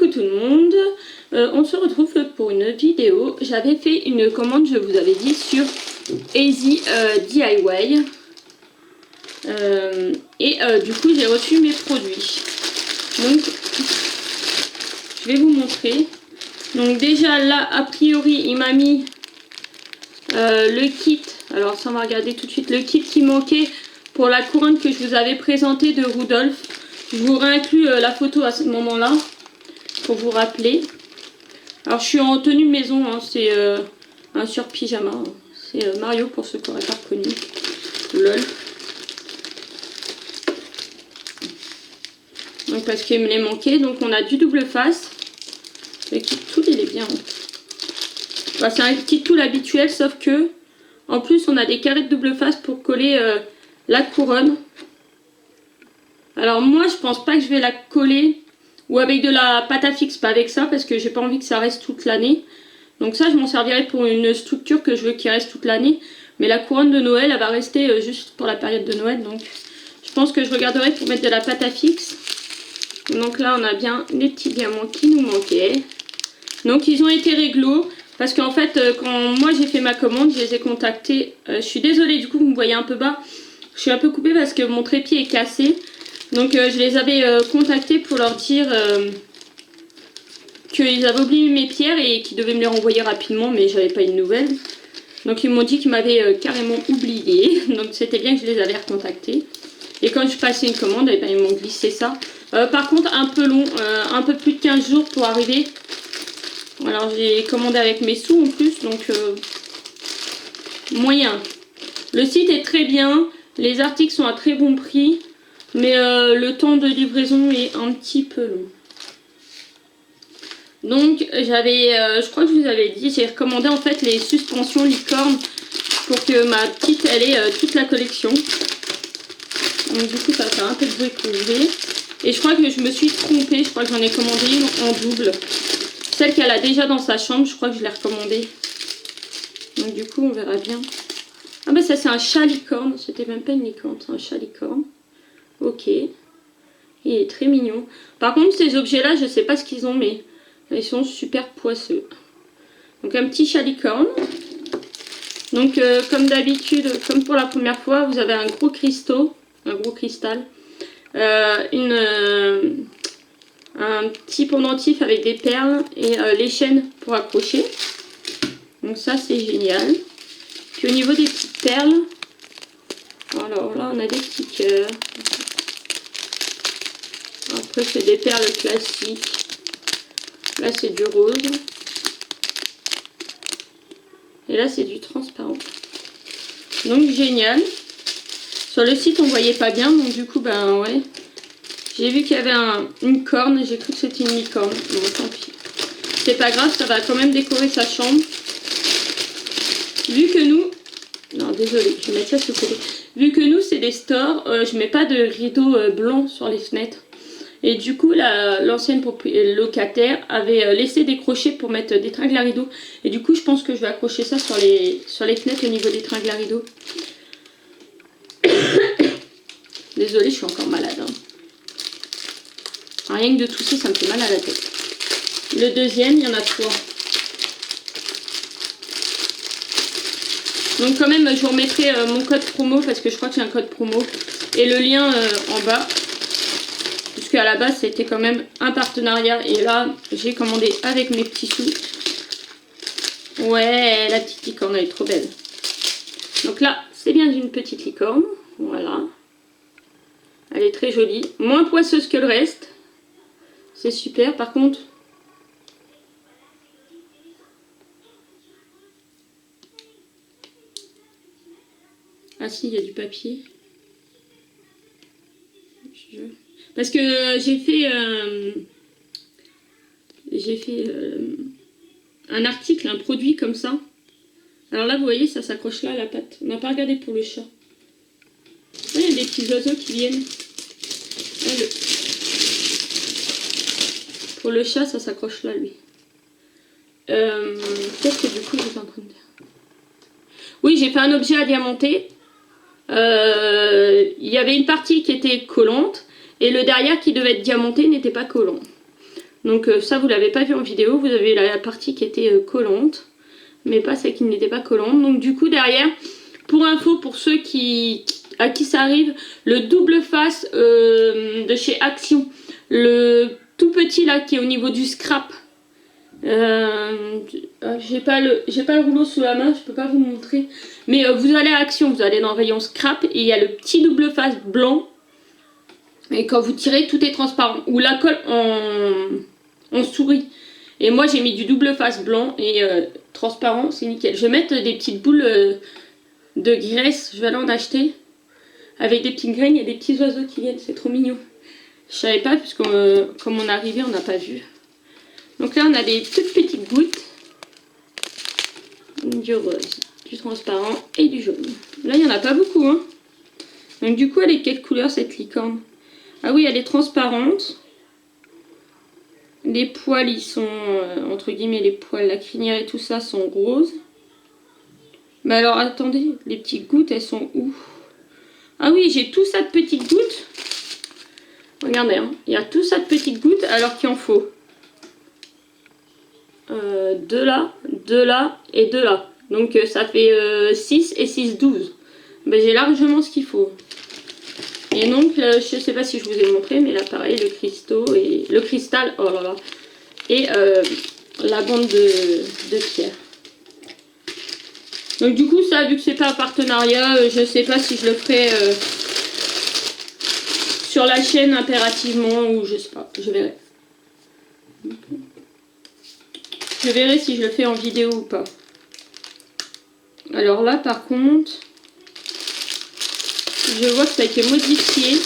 Coucou tout le monde, on se retrouve pour une vidéo. J'avais fait une commande, je vous avais dit, sur Easy DIY. Du coup j'ai reçu mes produits. Donc je vais vous montrer. Donc déjà là, a priori, il m'a mis le kit. Alors ça on va regarder tout de suite le kit qui manquait pour la couronne que je vous avais présentée de Rudolph. Je vous réinclus la photo à ce moment-là pour vous rappeler. Alors je suis en tenue de maison, hein, c'est un sur-pyjama. Hein. C'est Mario pour ceux qui n'auraient pas reconnu. Lol. Donc parce qu'il me les manquait. Donc on a du double face. Le kit tout il est bien. Hein. Bah, c'est un kit tout habituel sauf que en plus on a des carrés de double face pour coller la couronne. Alors moi je pense pas que je vais la coller ou avec de la pâte à fixe, pas avec ça parce que j'ai pas envie que ça reste toute l'année. Donc ça je m'en servirai pour une structure que je veux qui reste toute l'année. Mais la couronne de Noël elle va rester juste pour la période de Noël. Donc je pense que je regarderai pour mettre de la pâte à fixe. Donc là on a bien les petits diamants qui nous manquaient. Donc ils ont été réglo. Parce qu'en fait quand moi j'ai fait ma commande je les ai contactés. Je suis désolée du coup vous me voyez un peu bas. Je suis un peu coupée parce que mon trépied est cassé. Donc je les avais contactés pour leur dire qu'ils avaient oublié mes pierres et qu'ils devaient me les renvoyer rapidement, mais j'avais pas eu de nouvelles. Donc ils m'ont dit qu'ils m'avaient carrément oublié, donc c'était bien que je les avais recontactés. Et quand je passais une commande, eh ben, ils m'ont glissé ça. Par contre un peu long, un peu plus de 15 jours pour arriver. Alors j'ai commandé avec mes sous en plus, donc moyen. Le site est très bien, les articles sont à très bon prix. Mais le temps de livraison est un petit peu long. Donc j'avais, je crois que je vous avais dit, j'ai recommandé en fait les suspensions licorne pour que ma petite elle ait toute la collection. Donc du coup ça fait un peu de bruit pour ouvrir. Et je crois que je me suis trompée, je crois que j'en ai commandé une en double. Celle qu'elle a déjà dans sa chambre, je crois que je l'ai recommandée. Donc du coup on verra bien. Ah bah ça c'est un chat licorne, c'était même pas une licorne, c'est un chat licorne. Ok, il est très mignon. Par contre ces objets là je sais pas ce qu'ils ont mais ils sont super poisseux. Donc un petit chat licorne. Donc comme d'habitude, comme pour la première fois, vous avez un gros cristal. Un petit pendentif avec des perles et les chaînes pour accrocher. Donc ça c'est génial. Puis au niveau des petites perles, alors là on a des petits cœurs. Après c'est des perles classiques. Là c'est du rose. Et là c'est du transparent. Donc génial. Sur le site on voyait pas bien. Donc du coup ben ouais. J'ai vu qu'il y avait une corne. J'ai cru que c'était une licorne. Bon tant pis. C'est pas grave, ça va quand même décorer sa chambre. Vu que nous... Non désolé, je vais mettre ça sur le côté. Vu que nous c'est des stores, je mets pas de rideau blanc sur les fenêtres. Et du coup, l'ancienne locataire avait laissé des crochets pour mettre des tringles à rideaux. Et du coup, je pense que je vais accrocher ça sur les fenêtres au niveau des tringles à rideaux. Désolée, je suis encore malade. Hein. Rien que de tousser, ça me fait mal à la tête. Le deuxième, il y en a 3. Donc quand même, je vous remettrai mon code promo parce que je crois que j'ai un code promo. Et le lien en bas. Puisque à la base c'était quand même un partenariat et là j'ai commandé avec mes petits sous. Ouais, la petite licorne elle est trop belle. Donc là c'est bien une petite licorne, voilà. Elle est très jolie, moins poisseuse que le reste. C'est super, par contre. Ah si, il y a du papier. Parce que j'ai fait un article, un produit comme ça. Alors là, vous voyez, ça s'accroche là à la patte. On n'a pas regardé pour le chat. Il y a des petits oiseaux qui viennent. Pour le chat, ça s'accroche là, lui. Qu'est-ce que du coup, j'étais en train de dire? Oui, j'ai fait un objet à diamanter. Il y avait une partie qui était collante. Et le derrière qui devait être diamanté n'était pas collant. Donc ça vous l'avez pas vu en vidéo, vous avez la partie qui était collante, mais pas celle qui n'était pas collante. Donc du coup derrière, pour info, pour ceux à qui ça arrive, le double face de chez Action, le tout petit là qui est au niveau du scrap, j'ai pas le rouleau sous la main, je peux pas vous montrer, mais vous allez à Action, vous allez dans le rayon scrap et il y a le petit double face blanc, et quand vous tirez tout est transparent, ou la colle en souris. Et moi j'ai mis du double face blanc et transparent, c'est nickel. Je vais mettre des petites boules de graisse, je vais aller en acheter, avec des petites graines, il y a des petits oiseaux qui viennent, c'est trop mignon. Je savais pas, puisque comme on est arrivé, on n'a pas vu. Donc là, on a des toutes petites gouttes. Du rose, du transparent et du jaune. Là, il n'y en a pas beaucoup, hein. Donc du coup, elle est quelle couleur, cette licorne? Ah oui, elle est transparente. Les poils, ils sont, entre guillemets, les poils, la crinière et tout ça sont roses. Mais alors, attendez, les petites gouttes, elles sont où? Ah oui, j'ai tout ça de petites gouttes. Regardez, hein, il y a tout ça de petites gouttes, alors qu'il en faut de là et de là. Donc ça fait 6 et 6, 12. Ben, j'ai largement ce qu'il faut. Et donc, je sais pas si je vous ai montré, mais là pareil, le cristal, oh là là, et la bande de pierre. Donc du coup, ça, vu que c'est pas un partenariat, je sais pas si je le ferai sur la chaîne impérativement, ou je sais pas, je verrai. Je verrai si je le fais en vidéo ou pas. Alors là, par contre, je vois que ça a été modifié.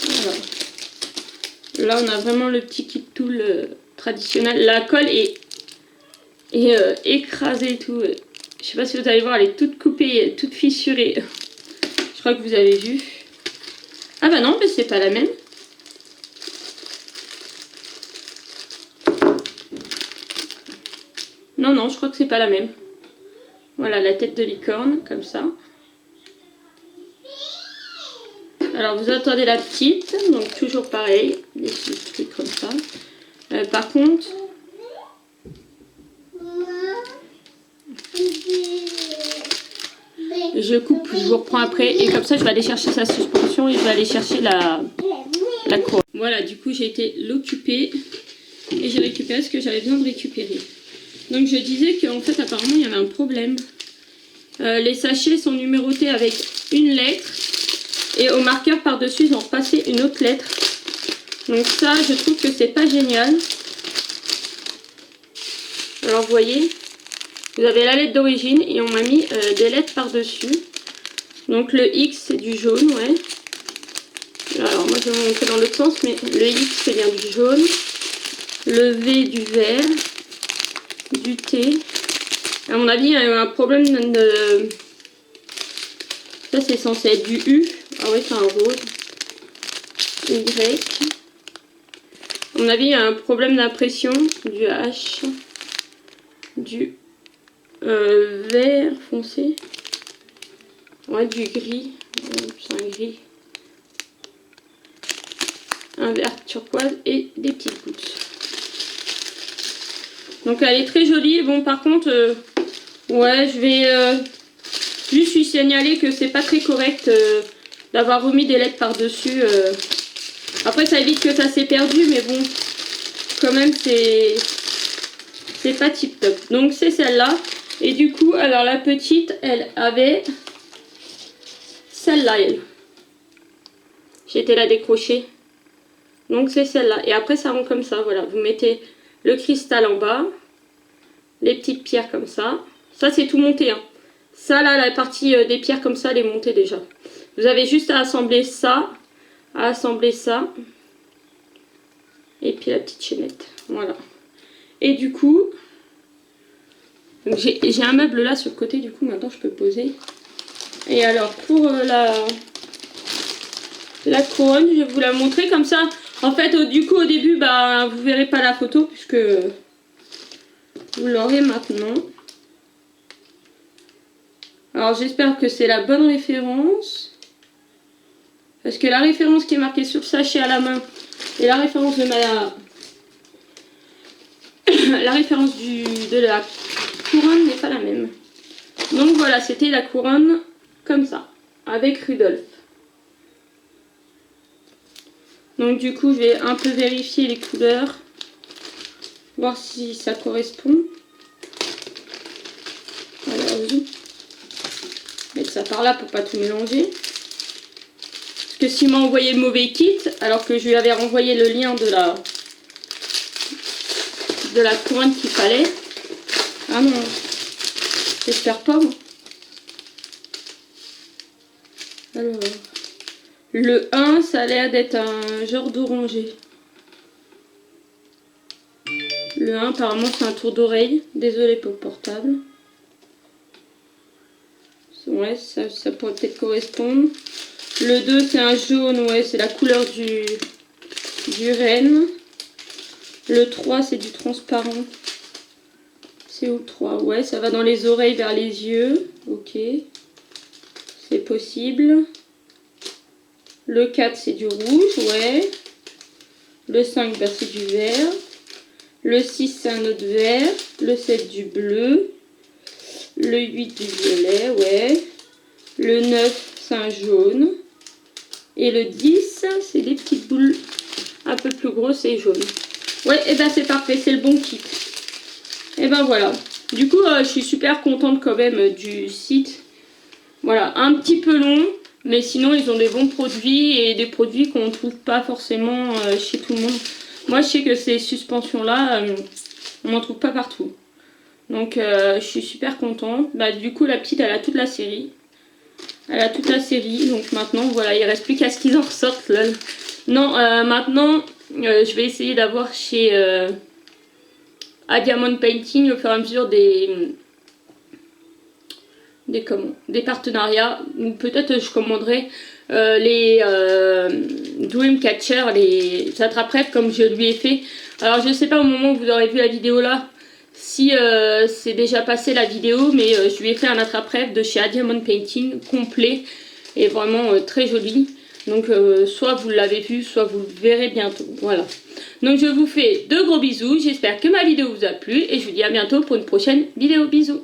Voilà. Là, on a vraiment le petit kit tool traditionnel. La colle est écrasée et tout. Je sais pas si vous allez voir, elle est toute coupée, toute fissurée. Je crois que vous avez vu. Ah bah non, mais c'est pas la même. Non, non, je crois que c'est pas la même. Voilà, la tête de licorne, comme ça. Alors, vous attendez la petite, donc toujours pareil, des petits trucs comme ça. Par contre... Je coupe, je vous reprends après, et comme ça, je vais aller chercher sa suspension et je vais aller chercher la couronne. Voilà, du coup, j'ai été l'occuper et j'ai récupéré ce que j'avais besoin de récupérer. Donc, je disais qu'en fait, apparemment, il y avait un problème. Les sachets sont numérotés avec une lettre. Et au marqueur par-dessus, ils ont repassé une autre lettre. Donc ça, je trouve que c'est pas génial. Alors vous voyez, vous avez la lettre d'origine et on m'a mis des lettres par-dessus. Donc le X, c'est du jaune, ouais. Alors moi, je vais vous montrer dans l'autre sens, mais le X, c'est bien du jaune. Le V, du vert. Du T. À mon avis, il y a eu un problème de... Ça, c'est censé être du U. Ah ouais, c'est un rose. Y. À mon avis, il y a un problème d'impression. Du H. Du vert foncé. Ouais, du gris. C'est un gris. Un vert turquoise et des petites gouttes. Donc elle est très jolie. Bon, par contre, ouais, je vais juste lui signaler que c'est pas très correct d'avoir remis des lettres par-dessus. Après, ça évite que ça s'est perdu, mais bon, quand même, c'est pas tip top. Donc c'est celle-là. Et du coup, alors la petite, elle avait celle-là, elle. J'ai été la décrocher. Donc c'est celle-là. Et après, ça rend comme ça, voilà. Vous mettez le cristal en bas, les petites pierres comme ça. Ça, c'est tout monté, hein. Ça, là, la partie des pierres comme ça, elle est montée déjà. Vous avez juste à assembler ça, et puis la petite chaînette. Voilà. Et du coup, j'ai un meuble là sur le côté, du coup, maintenant, je peux poser. Et alors, pour la couronne, je vais vous la montrer comme ça. En fait, du coup, au début, bah, vous verrez pas la photo, puisque vous l'aurez maintenant. Alors j'espère que c'est la bonne référence. Parce que la référence qui est marquée sur le sachet à la main et la référence de ma... la référence de la couronne n'est pas la même. Donc voilà, c'était la couronne comme ça, avec Rudolph. Donc du coup, je vais un peu vérifier les couleurs, voir si ça correspond. Alors, je vais mettre ça par là pour pas tout mélanger. Parce que s'il m'a envoyé le mauvais kit, alors que je lui avais renvoyé le lien de la couronne qu'il fallait. Ah non, j'espère pas moi. Alors, le 1, ça a l'air d'être un genre d'orangé. Le 1, apparemment, c'est un tour d'oreille. Désolée pour le portable. Ouais, ça pourrait peut-être correspondre. Le 2, c'est un jaune. Ouais, c'est la couleur du renne. Le 3, c'est du transparent. C'est où le 3? Ouais, ça va dans les oreilles vers les yeux. Ok. C'est possible. Le 4, c'est du rouge. Ouais. Le 5, bah, c'est du vert. Le 6, c'est un autre vert. Le 7, du bleu. Le 8, du violet. Ouais. Le 9, c'est un jaune. Et le 10, c'est des petites boules un peu plus grosses et jaunes. Ouais, et ben c'est parfait, c'est le bon kit. Et ben voilà. Du coup, je suis super contente quand même du site. Voilà, un petit peu long, mais sinon ils ont des bons produits et des produits qu'on ne trouve pas forcément chez tout le monde. Moi, je sais que ces suspensions-là, on n'en trouve pas partout. Donc, je suis super contente. Bah, du coup, la petite, elle a toute la série. Elle a toute la série. Donc maintenant, voilà, il ne reste plus qu'à ce qu'ils en ressortent. Lol. Non, maintenant, je vais essayer d'avoir chez à Diamond Painting au fur et à mesure des partenariats. Ou peut-être je commanderai les Dreamcatcher, les attrape-rêves comme je lui ai fait. Alors je ne sais pas au moment où vous aurez vu la vidéo là si c'est déjà passé la vidéo, mais je lui ai fait un attrape-rêve de chez A Diamond Painting complet et vraiment très joli. Donc soit vous l'avez vu, soit vous le verrez bientôt. Voilà. Donc je vous fais de gros bisous. J'espère que ma vidéo vous a plu et je vous dis à bientôt pour une prochaine vidéo. Bisous.